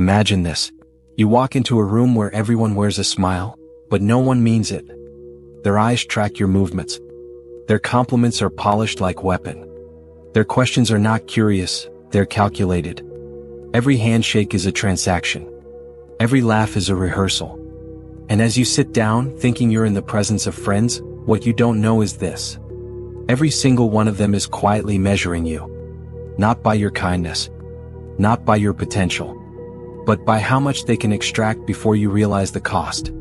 Imagine this. You walk into a room where everyone wears a smile, but no one means it. Their eyes track your movements. Their compliments are polished like weapon. Their questions are not curious, they're calculated. Every handshake is a transaction. Every laugh is a rehearsal. And as you sit down, thinking you're in the presence of friends, what you don't know is this. Every single one of them is quietly measuring you. Not by your kindness. Not by your potential. But by how much they can extract before you realize the cost.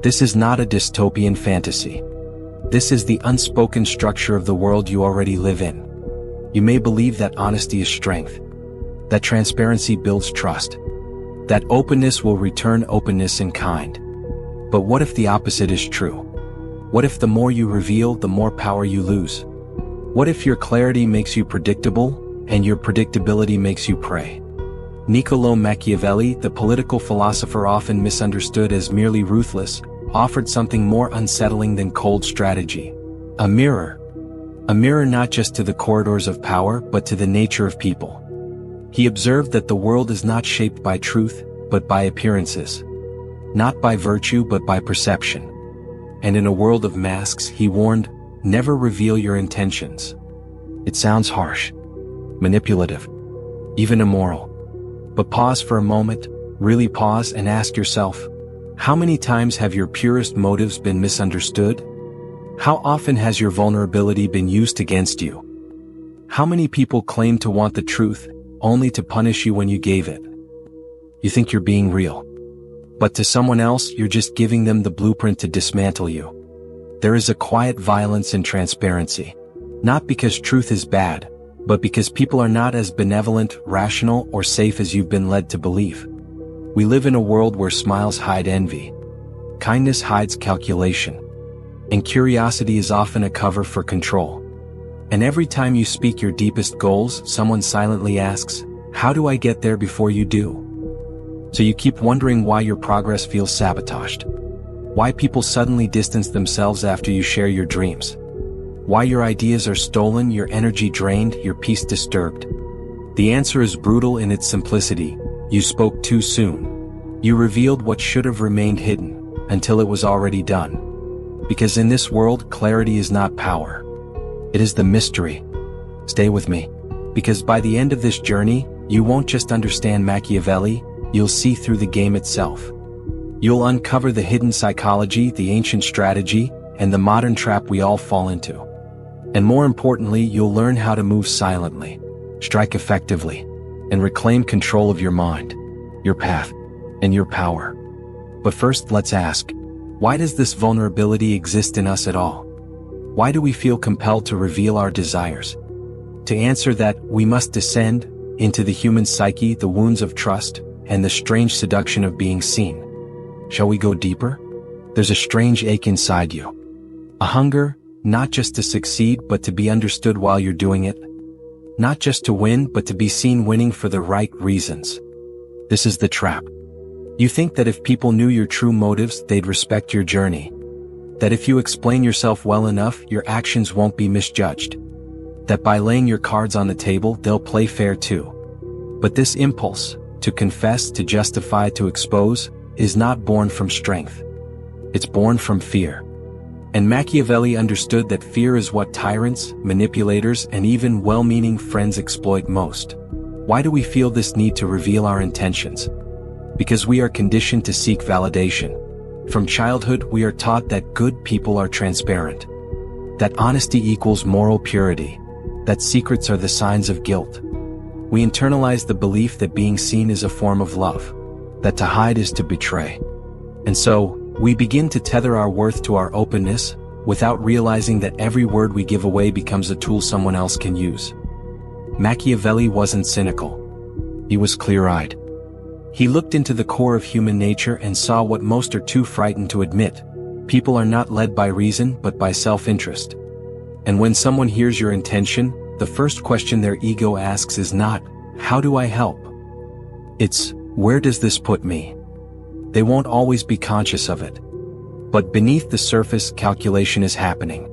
This is not a dystopian fantasy. This is the unspoken structure of the world you already live in. You may believe that honesty is strength. That transparency builds trust. That openness will return openness in kind. But what if the opposite is true? What if the more you reveal, the more power you lose? What if your clarity makes you predictable, and your predictability makes you prey? Niccolò Machiavelli, the political philosopher often misunderstood as merely ruthless, offered something more unsettling than cold strategy. A mirror. A mirror not just to the corridors of power, but to the nature of people. He observed that the world is not shaped by truth, but by appearances. Not by virtue, but by perception. And in a world of masks, he warned, never reveal your intentions. It sounds harsh, manipulative, even immoral. But pause for a moment, really pause and ask yourself, how many times have your purest motives been misunderstood? How often has your vulnerability been used against you? How many people claim to want the truth, only to punish you when you gave it? You think you're being real. But to someone else, you're just giving them the blueprint to dismantle you. There is a quiet violence in transparency. Not because truth is bad, but because people are not as benevolent, rational, or safe as you've been led to believe. We live in a world where smiles hide envy. Kindness hides calculation. And curiosity is often a cover for control. And every time you speak your deepest goals, someone silently asks, how do I get there before you do? So you keep wondering why your progress feels sabotaged. Why people suddenly distance themselves after you share your dreams. Why your ideas are stolen, your energy drained, your peace disturbed. The answer is brutal in its simplicity. You spoke too soon. You revealed what should have remained hidden, until it was already done. Because in this world, clarity is not power. It is the mystery. Stay with me. Because by the end of this journey, you won't just understand Machiavelli, you'll see through the game itself. You'll uncover the hidden psychology, the ancient strategy, and the modern trap we all fall into. And more importantly, you'll learn how to move silently, strike effectively, and reclaim control of your mind, your path, and your power. But first, let's ask, why does this vulnerability exist in us at all? Why do we feel compelled to reveal our desires? To answer that, we must descend into the human psyche, the wounds of trust, and the strange seduction of being seen. Shall we go deeper? There's a strange ache inside you. A hunger, not just to succeed, but to be understood while you're doing it. Not just to win, but to be seen winning for the right reasons. This is the trap. You think that if people knew your true motives, they'd respect your journey. That if you explain yourself well enough, your actions won't be misjudged. That by laying your cards on the table, they'll play fair too. But this impulse, to confess, to justify, to expose, is not born from strength. It's born from fear. And Machiavelli understood that fear is what tyrants, manipulators, and even well-meaning friends exploit most. Why do we feel this need to reveal our intentions? Because we are conditioned to seek validation. From childhood, we are taught that good people are transparent. That honesty equals moral purity. That secrets are the signs of guilt. We internalize the belief that being seen is a form of love. That to hide is to betray. And so, we begin to tether our worth to our openness, without realizing that every word we give away becomes a tool someone else can use. Machiavelli wasn't cynical. He was clear-eyed. He looked into the core of human nature and saw what most are too frightened to admit. People are not led by reason, but by self-interest. And when someone hears your intention, the first question their ego asks is not, how do I help? It's, where does this put me? They won't always be conscious of it. But beneath the surface, calculation is happening.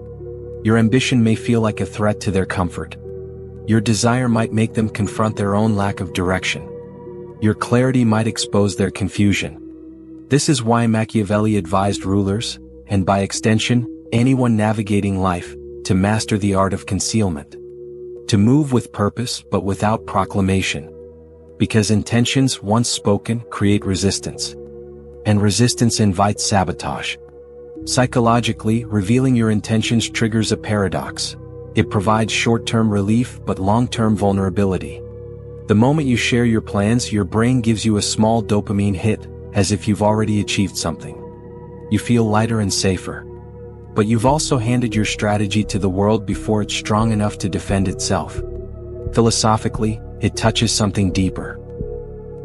Your ambition may feel like a threat to their comfort. Your desire might make them confront their own lack of direction. your clarity might expose their confusion. This is why Machiavelli advised rulers, and by extension, anyone navigating life, to master the art of concealment. To move with purpose but without proclamation. Because intentions once spoken create resistance. And resistance invites sabotage. Psychologically, revealing your intentions triggers a paradox. It provides short-term relief but long-term vulnerability. The moment you share your plans, your brain gives you a small dopamine hit, as if you've already achieved something. You feel lighter and safer. But you've also handed your strategy to the world before it's strong enough to defend itself. Philosophically, it touches something deeper.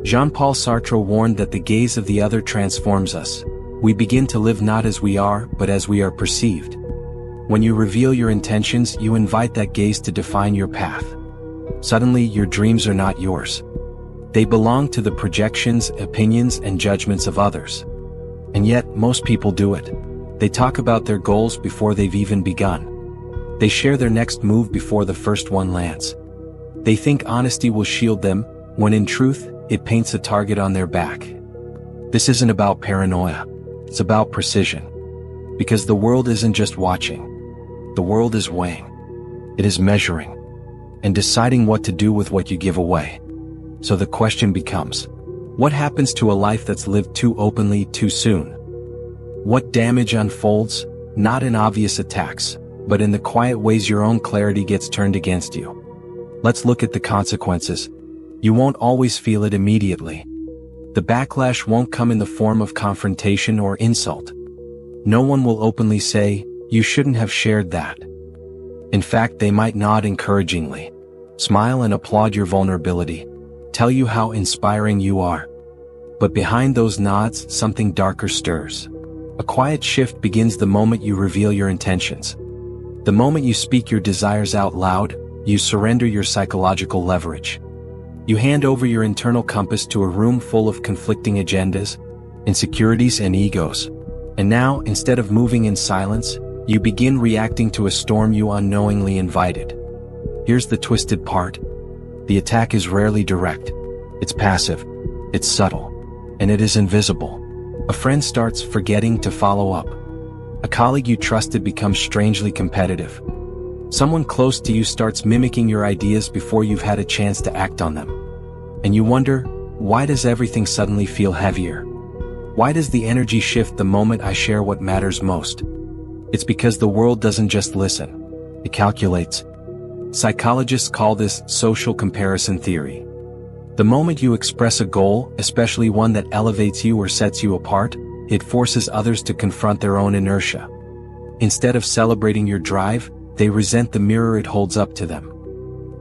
Jean-Paul Sartre warned that the gaze of the other transforms us. We begin to live not as we are, but as we are perceived. When you reveal your intentions, you invite that gaze to define your path. Suddenly, your dreams are not yours. They belong to the projections, opinions, and judgments of others. And yet, most people do it. They talk about their goals before they've even begun. They share their next move before the first one lands. They think honesty will shield them, when in truth, it paints a target on their back. This isn't about paranoia. It's about precision. Because the world isn't just watching. The world is weighing. It is measuring. And deciding what to do with what you give away. So the question becomes, what happens to a life that's lived too openly too soon? What damage unfolds, not in obvious attacks, but in the quiet ways your own clarity gets turned against you? Let's look at the consequences. You won't always feel it immediately. The backlash won't come in the form of confrontation or insult. No one will openly say, "You shouldn't have shared that." In fact, they might nod encouragingly, smile and applaud your vulnerability, tell you how inspiring you are. But behind those nods, something darker stirs. A quiet shift begins the moment you reveal your intentions. The moment you speak your desires out loud, you surrender your psychological leverage. You hand over your internal compass to a room full of conflicting agendas, insecurities and egos. And now, instead of moving in silence, you begin reacting to a storm you unknowingly invited. Here's the twisted part. The attack is rarely direct. It's passive. It's subtle. And it is invisible. A friend starts forgetting to follow up. A colleague you trusted becomes strangely competitive. Someone close to you starts mimicking your ideas before you've had a chance to act on them. And you wonder, why does everything suddenly feel heavier? Why does the energy shift the moment I share what matters most? It's because the world doesn't just listen. It calculates. Psychologists call this social comparison theory. The moment you express a goal, especially one that elevates you or sets you apart, it forces others to confront their own inertia. Instead of celebrating your drive, they resent the mirror it holds up to them.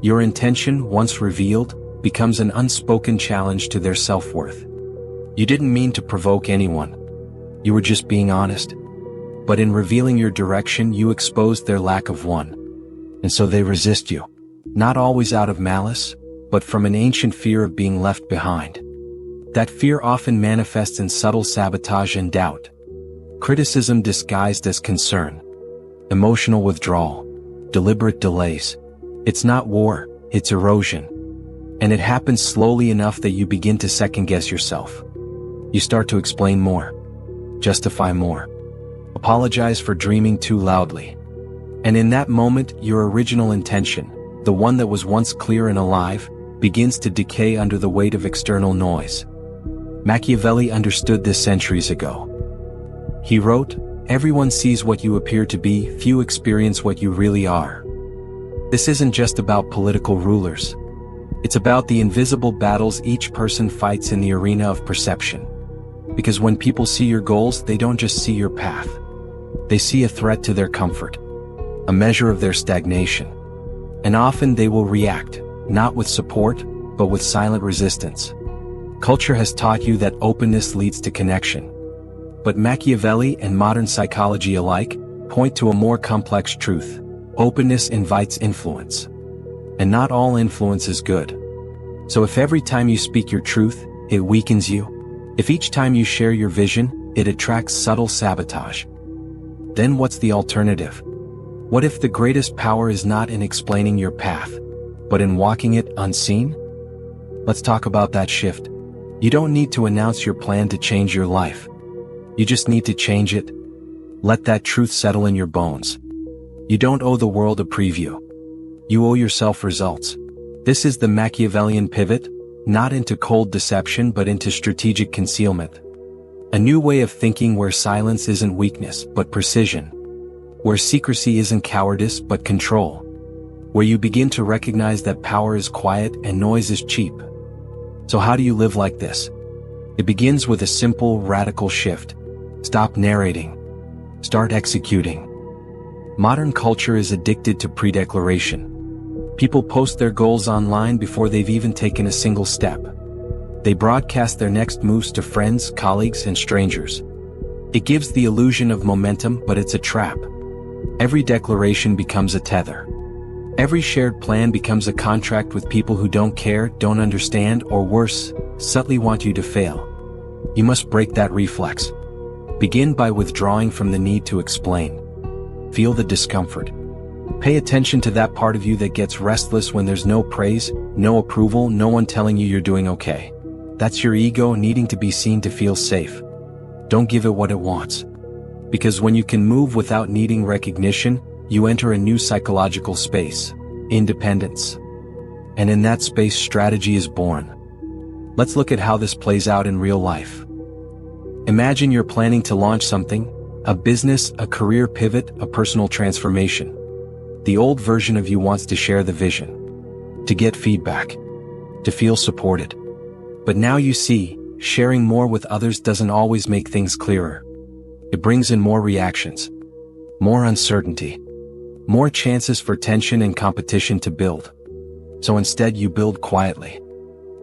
Your intention, once revealed, becomes an unspoken challenge to their self-worth. You didn't mean to provoke anyone. You were just being honest. But in revealing your direction, you exposed their lack of one. And so they resist you. Not always out of malice, but from an ancient fear of being left behind. That fear often manifests in subtle sabotage and doubt. Criticism disguised as concern. Emotional withdrawal. Deliberate delays. It's not war, it's erosion. And it happens slowly enough that you begin to second-guess yourself. You start to explain more. Justify more. Apologize for dreaming too loudly. And in that moment, your original intention, the one that was once clear and alive, begins to decay under the weight of external noise. Machiavelli understood this centuries ago. He wrote, "Everyone sees what you appear to be, few experience what you really are." This isn't just about political rulers. It's about the invisible battles each person fights in the arena of perception. Because when people see your goals, they don't just see your path. They see a threat to their comfort, a measure of their stagnation. And often they will react, not with support, but with silent resistance. Culture has taught you that openness leads to connection. But Machiavelli and modern psychology alike point to a more complex truth. Openness invites influence. And not all influence is good. So if every time you speak your truth, it weakens you, if each time you share your vision, it attracts subtle sabotage, then what's the alternative? What if the greatest power is not in explaining your path, but in walking it unseen? Let's talk about that shift. You don't need to announce your plan to change your life. You just need to change it. Let that truth settle in your bones. You don't owe the world a preview. You owe yourself results. This is the Machiavellian pivot, not into cold deception but into strategic concealment. A new way of thinking where silence isn't weakness but precision. Where secrecy isn't cowardice but control. Where you begin to recognize that power is quiet and noise is cheap. So how do you live like this? It begins with a simple, radical shift. Stop narrating. Start executing. Modern culture is addicted to pre-declaration. People post their goals online before they've even taken a single step. They broadcast their next moves to friends, colleagues, and strangers. It gives the illusion of momentum, but it's a trap. Every declaration becomes a tether. Every shared plan becomes a contract with people who don't care, don't understand, or worse, subtly want you to fail. You must break that reflex. Begin by withdrawing from the need to explain. Feel the discomfort. Pay attention to that part of you that gets restless when there's no praise, no approval, no one telling you you're doing okay. That's your ego needing to be seen to feel safe. Don't give it what it wants. Because when you can move without needing recognition, you enter a new psychological space, independence. And in that space, strategy is born. Let's look at how this plays out in real life. Imagine you're planning to launch something, a business, a career pivot, a personal transformation. The old version of you wants to share the vision, to get feedback, to feel supported. But now you see, sharing more with others doesn't always make things clearer. It brings in more reactions, more uncertainty, more chances for tension and competition to build. So instead you build quietly.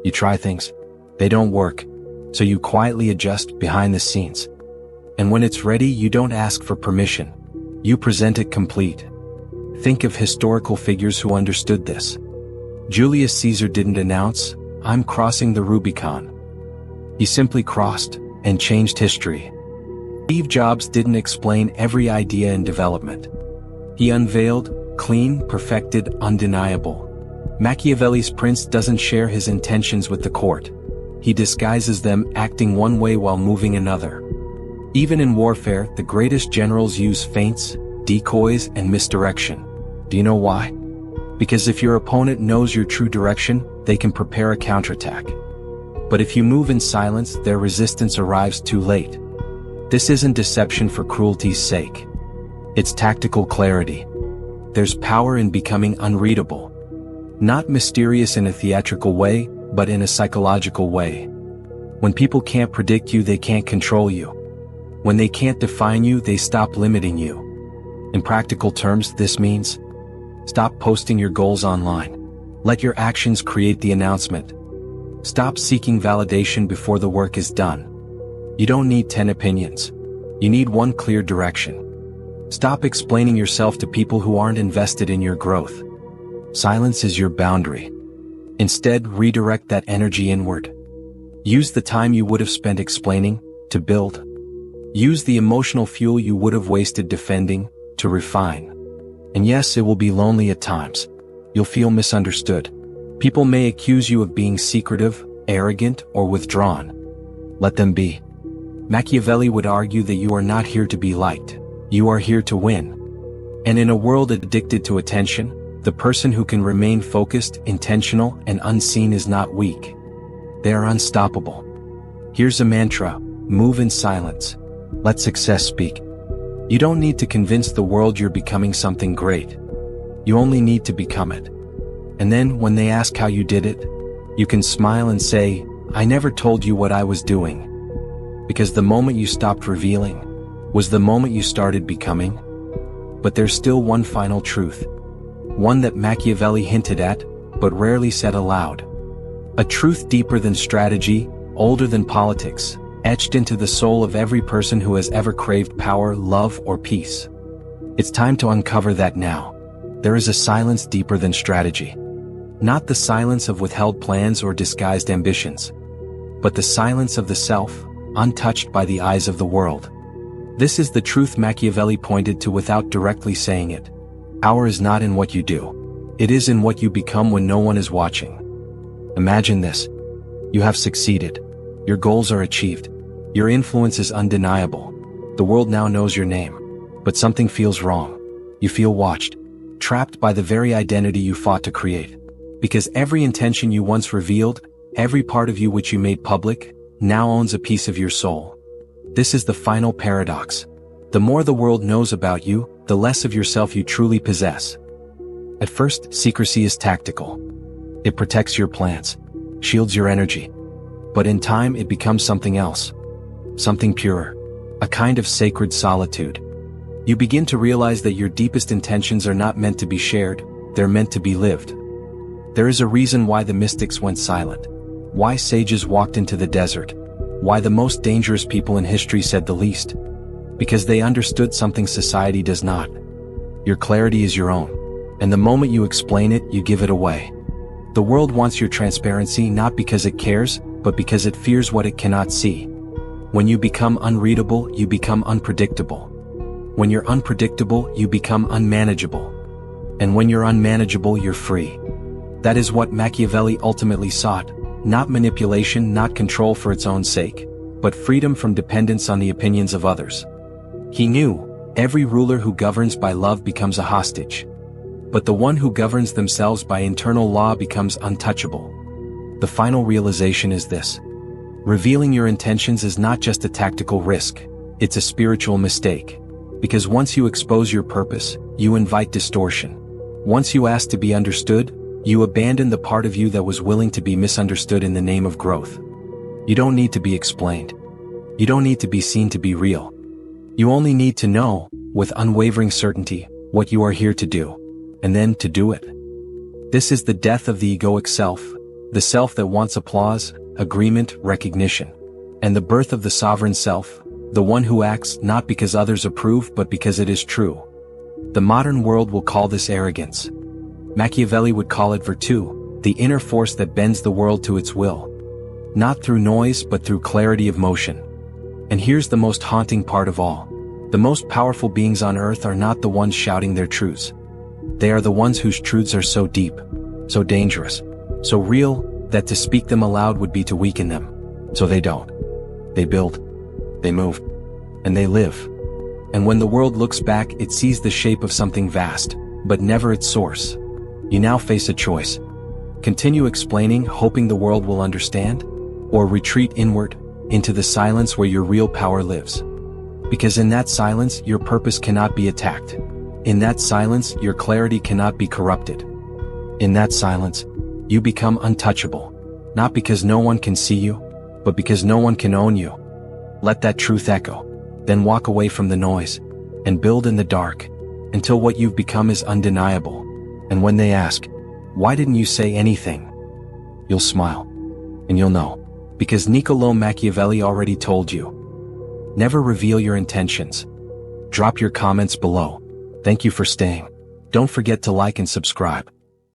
You try things. They don't work. So you quietly adjust behind the scenes. And when it's ready, you don't ask for permission. You present it complete. Think of historical figures who understood this. Julius Caesar didn't announce, "I'm crossing the Rubicon." He simply crossed and changed history. Steve Jobs didn't explain every idea in development. He unveiled, clean, perfected, undeniable. Machiavelli's prince doesn't share his intentions with the court. He disguises them, acting one way while moving another. Even in warfare, the greatest generals use feints, decoys, and misdirection. Do you know why? Because if your opponent knows your true direction, they can prepare a counterattack. But if you move in silence, their resistance arrives too late. This isn't deception for cruelty's sake. It's tactical clarity. There's power in becoming unreadable. Not mysterious in a theatrical way, but in a psychological way. When people can't predict you, they can't control you. When they can't define you, they stop limiting you. In practical terms, this means stop posting your goals online. Let your actions create the announcement. Stop seeking validation before the work is done. You don't need 10 opinions. You need one clear direction. Stop explaining yourself to people who aren't invested in your growth. Silence is your boundary. Instead, redirect that energy inward. Use the time you would have spent explaining to build. Use the emotional fuel you would have wasted defending to refine. And yes, it will be lonely at times. You'll feel misunderstood. People may accuse you of being secretive, arrogant, or withdrawn. Let them be. Machiavelli would argue that you are not here to be liked. You are here to win. And in a world addicted to attention, the person who can remain focused, intentional, and unseen is not weak. They are unstoppable. Here's a mantra: move in silence. Let success speak. You don't need to convince the world you're becoming something great. You only need to become it. And then, when they ask how you did it, you can smile and say, "I never told you what I was doing." Because the moment you stopped revealing was the moment you started becoming. But there's still one final truth. One that Machiavelli hinted at, but rarely said aloud. A truth deeper than strategy, older than politics, etched into the soul of every person who has ever craved power, love, or peace. It's time to uncover that now. There is a silence deeper than strategy. Not the silence of withheld plans or disguised ambitions, but the silence of the self, untouched by the eyes of the world. This is the truth Machiavelli pointed to without directly saying it. Power is not in what you do. It is in what you become when no one is watching. Imagine this. You have succeeded. Your goals are achieved. Your influence is undeniable. The world now knows your name. But something feels wrong. You feel watched, trapped by the very identity you fought to create. Because every intention you once revealed, every part of you which you made public, now owns a piece of your soul. This is the final paradox. The more the world knows about you, the less of yourself you truly possess. At first, secrecy is tactical. It protects your plans, shields your energy. But in time it becomes something else. Something purer. A kind of sacred solitude. You begin to realize that your deepest intentions are not meant to be shared, they're meant to be lived. There is a reason why the mystics went silent. Why sages walked into the desert. Why the most dangerous people in history said the least. Because they understood something society does not. Your clarity is your own. And the moment you explain it, you give it away. The world wants your transparency not because it cares, but because it fears what it cannot see. When you become unreadable, you become unpredictable. When you're unpredictable, you become unmanageable. And when you're unmanageable, you're free. That is what Machiavelli ultimately sought, not manipulation, not control for its own sake, but freedom from dependence on the opinions of others. He knew, every ruler who governs by love becomes a hostage. But the one who governs themselves by internal law becomes untouchable. The final realization is this. Revealing your intentions is not just a tactical risk, it's a spiritual mistake. Because once you expose your purpose, you invite distortion. Once you ask to be understood, you abandon the part of you that was willing to be misunderstood in the name of growth. You don't need to be explained. You don't need to be seen to be real. You only need to know, with unwavering certainty, what you are here to do, and then to do it. This is the death of the egoic self, the self that wants applause, agreement, recognition, and the birth of the sovereign self, the one who acts not because others approve but because it is true. The modern world will call this arrogance. Machiavelli would call it virtue, the inner force that bends the world to its will. Not through noise but through clarity of motion. And here's the most haunting part of all. The most powerful beings on earth are not the ones shouting their truths. They are the ones whose truths are so deep, so dangerous, so real, that to speak them aloud would be to weaken them. So they don't. They build. They move. And they live. And when the world looks back, it sees the shape of something vast, but never its source. You now face a choice. Continue explaining, hoping the world will understand, or retreat inward, into the silence where your real power lives. Because in that silence, your purpose cannot be attacked. In that silence, your clarity cannot be corrupted. In that silence, you become untouchable. Not because no one can see you, but because no one can own you. Let that truth echo, then walk away from the noise, and build in the dark, until what you've become is undeniable. And when they ask, why didn't you say anything? You'll smile, and you'll know, because Niccolò Machiavelli already told you. Never reveal your intentions. Drop your comments below. Thank you for staying. Don't forget to like and subscribe.